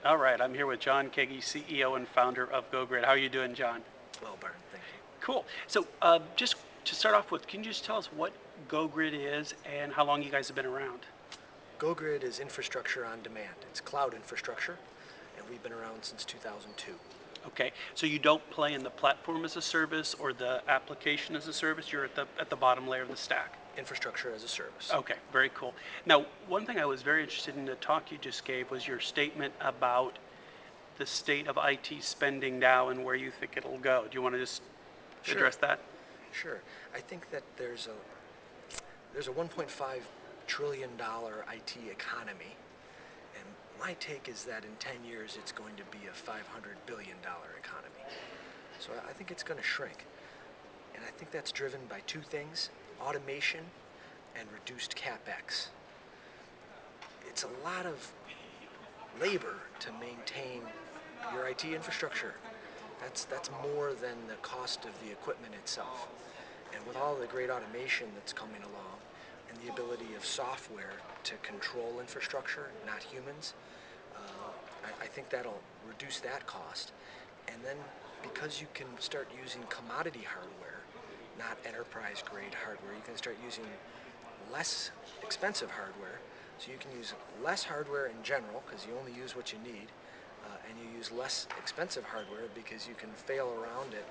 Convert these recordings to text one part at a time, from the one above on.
All right, I'm here with John Keagy, CEO and founder of GoGrid. How are you doing, John? Well, Barton, thank you. Cool. So, just to start off with, can you just tell us what GoGrid is and how long you guys have been around? GoGrid is infrastructure on demand. It's cloud infrastructure, and we've been around since 2002. Okay, so you don't play in the platform as a service or the application as a service. You're at the bottom layer of the stack. Infrastructure as a service. Okay, very cool. Now, one thing I was very interested in the talk you just gave was your statement about the state of IT spending now and where you think it'll go. Do you want to just address that? Sure. I think that there's a $1.5 trillion IT economy, and my take is that in 10 years it's going to be a $500 billion economy. So I think it's going to shrink. And I think that's driven by two things: automation and reduced CapEx. It's a lot of labor to maintain your IT infrastructure. That's more than the cost of the equipment itself. And with all the great automation that's coming along and the ability of software to control infrastructure, not humans, I think that'll reduce that cost. And then because you can start using commodity hardware, not enterprise grade hardware, you can start using less expensive hardware. So you can use less hardware in general because you only use what you need, and you use less expensive hardware because you can fail around it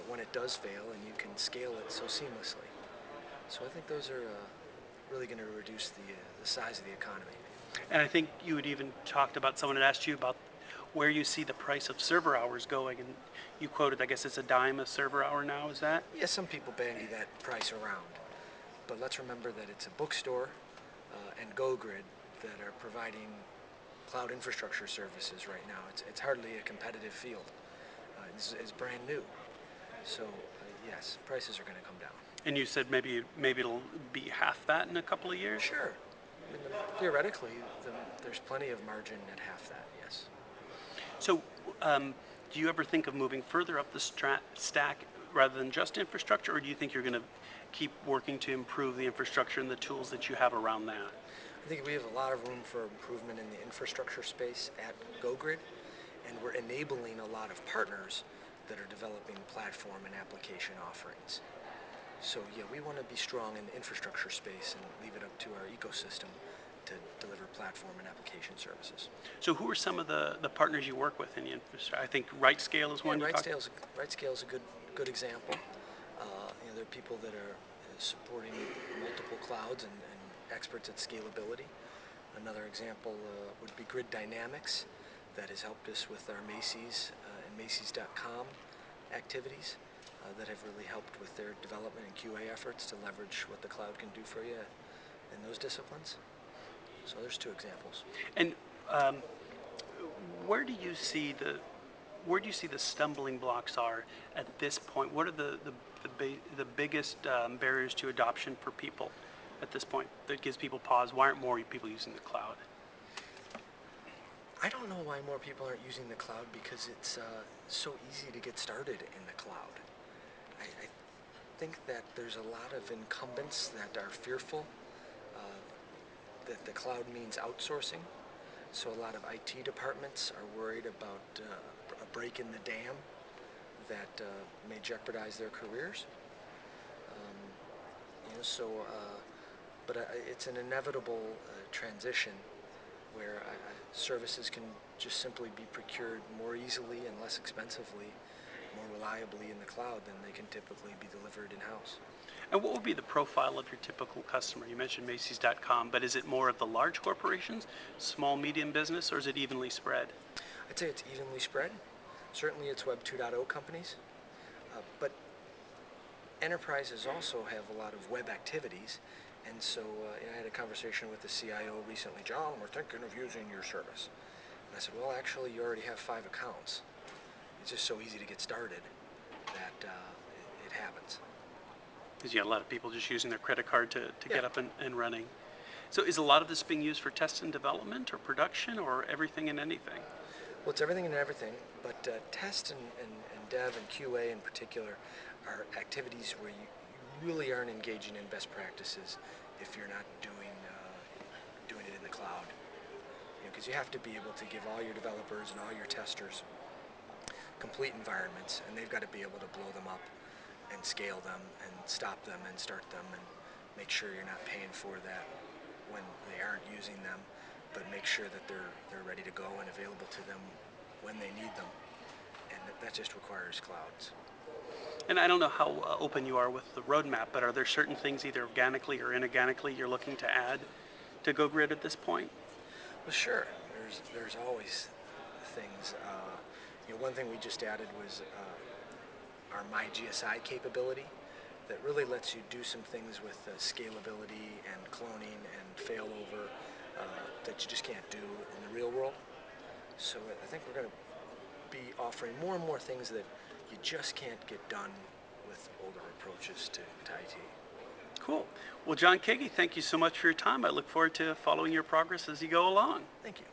when it does fail, and you can scale it so seamlessly. So I think those are really going to reduce the size of the economy. And I think you had even talked about, someone had asked you about where you see the price of server hours going, and you quoted, I guess it's a dime a server hour now, is that? Yeah, some people bandy that price around, but let's remember that it's a bookstore and GoGrid that are providing cloud infrastructure services right now. It's hardly a competitive field. It's brand new. So yes, prices are going to come down. And you said maybe it'll be half that in a couple of years? Sure. I mean, theoretically, there's plenty of margin at half that, yes. So do you ever think of moving further up the stack rather than just infrastructure, or do you think you're going to keep working to improve the infrastructure and the tools that you have around that? I think we have a lot of room for improvement in the infrastructure space at GoGrid, and we're enabling a lot of partners that are developing platform and application offerings. So yeah, we want to be strong in the infrastructure space and leave it up to our ecosystem to deliver platform and application services. So who are some of the partners you work with in the infrastructure? I think RightScale is one. RightScale is a good example. There are people that are supporting multiple clouds and experts at scalability. Another example would be Grid Dynamics, that has helped us with our Macy's and Macy's.com activities that have really helped with their development and QA efforts to leverage what the cloud can do for you in those disciplines. So there's two examples. And where do you see the stumbling blocks are at this point? What are the biggest barriers to adoption for people at this point that gives people pause? Why aren't more people using the cloud? I don't know why more people aren't using the cloud, because it's so easy to get started in the cloud. I think that there's a lot of incumbents that are fearful that the cloud means outsourcing. So a lot of IT departments are worried about a break in the dam that may jeopardize their careers. But it's an inevitable transition where services can just simply be procured more easily and less expensively, more reliably in the cloud than they can typically be delivered in-house. And what would be the profile of your typical customer? You mentioned Macy's.com, but is it more of the large corporations, small, medium business, or is it evenly spread? I'd say it's evenly spread. Certainly it's Web 2.0 companies, but enterprises also have a lot of web activities. And so I had a conversation with the CIO recently. John, we're thinking of using your service. And I said, well, actually, you already have 5 accounts. It's just so easy to get started that it happens. Because you got a lot of people just using their credit card to get up and running. So is a lot of this being used for test and development or production, or everything and anything? Well, it's everything and everything, but test and dev and QA in particular are activities where you really aren't engaging in best practices if you're not doing it in the cloud. because you have to be able to give all your developers and all your testers complete environments, and they've got to be able to blow them up and scale them and stop them and start them and make sure you're not paying for that when they aren't using them, but make sure that they're ready to go and available to them when they need them. And that just requires clouds. And I don't know how open you are with the roadmap, but are there certain things either organically or inorganically you're looking to add to GoGrid at this point? Well, sure. There's always things. One thing we just added was our MyGSI capability that really lets you do some things with scalability and cloning and failover that you just can't do in the real world. So I think we're going to be offering more and more things that you just can't get done with older approaches to IT. Cool. Well, John Keagy, thank you so much for your time. I look forward to following your progress as you go along. Thank you.